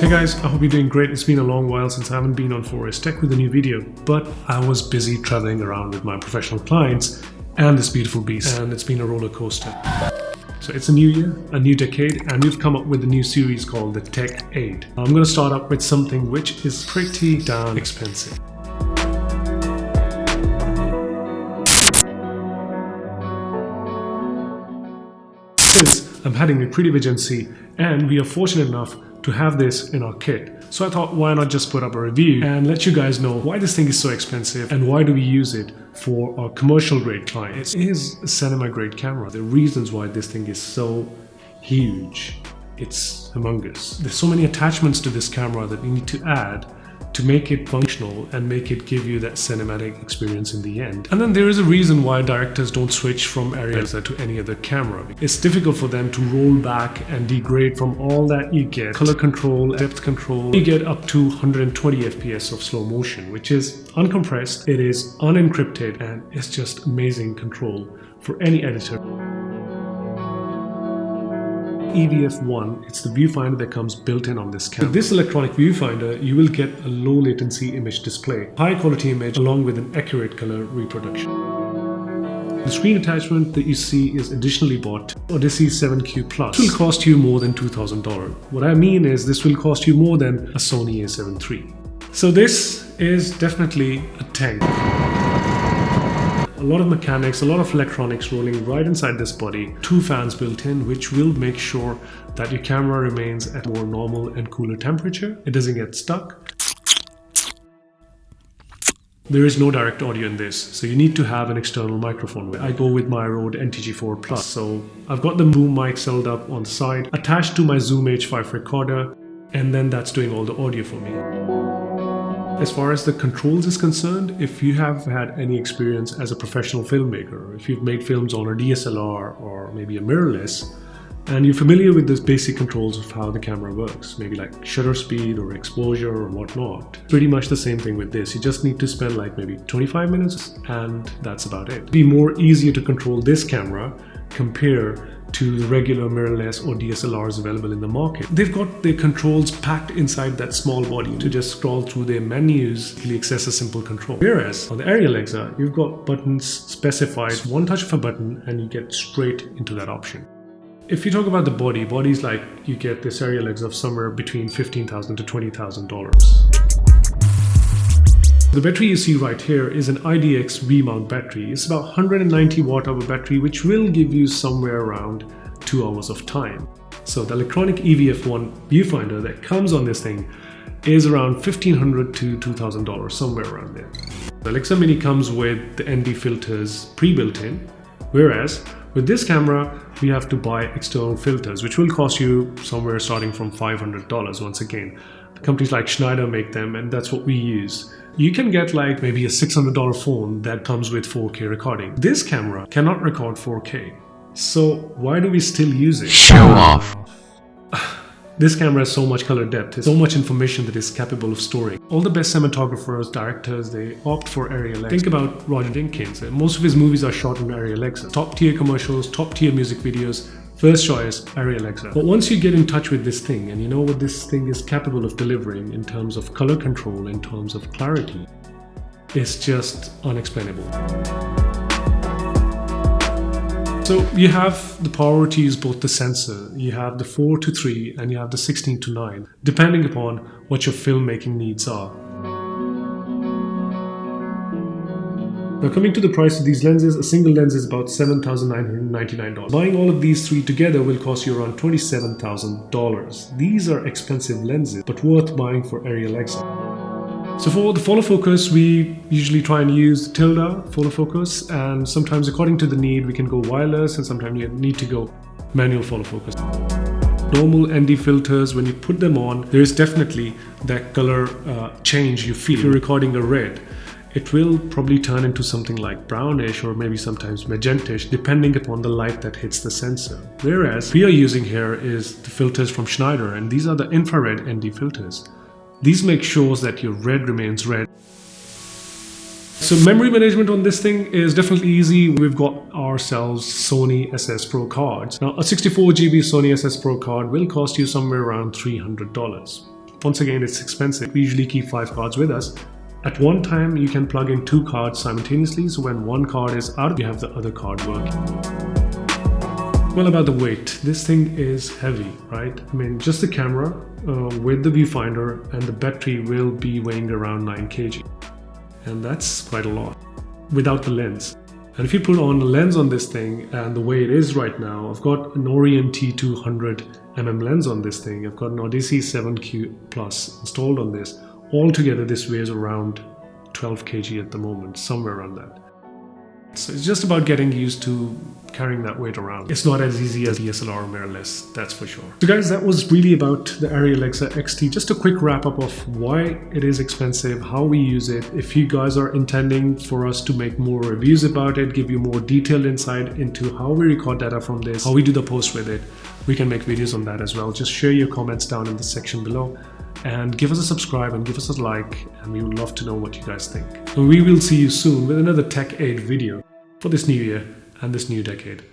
Hey guys, I hope you're doing great. It's been a long while since I haven't been on Forest Tech with a new video, but I was busy traveling around with my professional clients and this beautiful beast, and it's been a roller coaster. So it's a new year, a new decade, and we've come up with a new series called the Techade. I'm going to start up with something which is pretty damn expensive. I'm heading a Creative agency and we are fortunate enough to have this in our kit. So I thought, why not just put up a review and let you guys know why this thing is so expensive and why do we use it for our commercial grade clients. It is a cinema grade camera. The reasons why this thing is so huge, it's humongous. There's so many attachments to this camera that we need to add to make it functional and make it give you that cinematic experience in the end. And then there is a reason why directors don't switch from Arri Alexa to any other camera. It's difficult for them to roll back and degrade from all that you get. Color control, depth control, you get up to 120 FPS of slow motion, which is uncompressed, it is unencrypted, and it's just amazing control for any editor. EVF1, it's the viewfinder that comes built in on this camera. With this electronic viewfinder, you will get a low latency image display, high quality image along with an accurate color reproduction. The screen attachment that you see is additionally bought Odyssey 7Q Plus. This will cost you more than $2,000. What I mean is this will cost you more than a Sony a7 III. So this is definitely a tank. A lot of mechanics, a lot of electronics rolling right inside this body. 2 fans built in, which will make sure that your camera remains at a more normal and cooler temperature. It doesn't get stuck. There is no direct audio in this, so you need to have an external microphone. I go with my Rode NTG4 Plus. So I've got the boom mic set up on the side, attached to my Zoom H5 recorder, and then that's doing all the audio for me. As far as the controls is concerned, if you have had any experience as a professional filmmaker, if you've made films on a DSLR or maybe a mirrorless, and you're familiar with the basic controls of how the camera works, maybe like shutter speed or exposure or whatnot, pretty much the same thing with this. You just need to spend like maybe 25 minutes and that's about it. It'd be more easier to control this camera compared to the regular mirrorless or DSLRs available in the market. They've got their controls packed inside that small body to just scroll through their menus, really access a simple control. Whereas on the Arri Alexa, you've got buttons specified, one touch of a button and you get straight into that option. If you talk about the body's like you get this Arri Alexa of somewhere between $15,000 to $20,000. The battery you see right here is an IDX V-mount battery. It's about 190 watt-hour battery, which will give you somewhere around 2 hours of time. So the electronic EVF1 viewfinder that comes on this thing is around $1,500 to $2,000, somewhere around there. The Alexa Mini comes with the ND filters pre-built in, whereas with this camera, we have to buy external filters, which will cost you somewhere starting from $500 once again. Companies like Schneider make them, and that's what we use. You can get like maybe a $600 phone that comes with 4K recording. This camera cannot record 4K. So why do we still use it? Show off. This camera has so much color depth, so much information that it's capable of storing. All the best cinematographers, directors, they opt for Arri Alexa. Think about Roger Deakins. Most of his movies are shot on Arri Alexa. Top tier commercials, top tier music videos, first choice, Arri Alexa. But once you get in touch with this thing and you know what this thing is capable of delivering in terms of color control, in terms of clarity, it's just unexplainable. So you have the power to use both the sensor, you have the 4:3 and you have the 16:9, depending upon what your filmmaking needs are. Now coming to the price of these lenses, a single lens is about $7,999. Buying all of these 3 together will cost you around $27,000. These are expensive lenses, but worth buying for Arri Alexa. So for the follow focus, we usually try and use the tilde follow focus, and sometimes according to the need, we can go wireless and sometimes you need to go manual follow focus. Normal ND filters, when you put them on, there is definitely that color change you feel. If you're recording a red, it will probably turn into something like brownish or maybe sometimes magentish depending upon the light that hits the sensor. Whereas we are using here is the filters from Schneider, and these are the infrared ND filters. These make sure that your red remains red. So memory management on this thing is definitely easy. We've got ourselves Sony SS Pro cards. Now a 64 GB Sony SS Pro card will cost you somewhere around $300. Once again, it's expensive. We usually keep 5 cards with us. At one time, you can plug in 2 cards simultaneously, so when one card is out, you have the other card working. Well, about the weight, this thing is heavy, right? I mean, just the camera with the viewfinder and the battery will be weighing around 9 kg. And that's quite a lot without the lens. And if you put on a lens on this thing and the way it is right now, I've got an Orient 200mm lens on this thing. I've got an Odyssey 7Q Plus installed on this. Altogether, this weighs around 12 kg at the moment, somewhere around that. So it's just about getting used to carrying that weight around. It's not as easy as DSLR mirrorless, that's for sure. So guys, that was really about the Arri Alexa XT. Just a quick wrap up of why it is expensive, how we use it. If you guys are intending for us to make more reviews about it, give you more detailed insight into how we record data from this, how we do the post with it, we can make videos on that as well. Just share your comments down in the section below. And give us a subscribe and give us a like, and we would love to know what you guys think. And we will see you soon with another tech aid video for this new year and this new decade.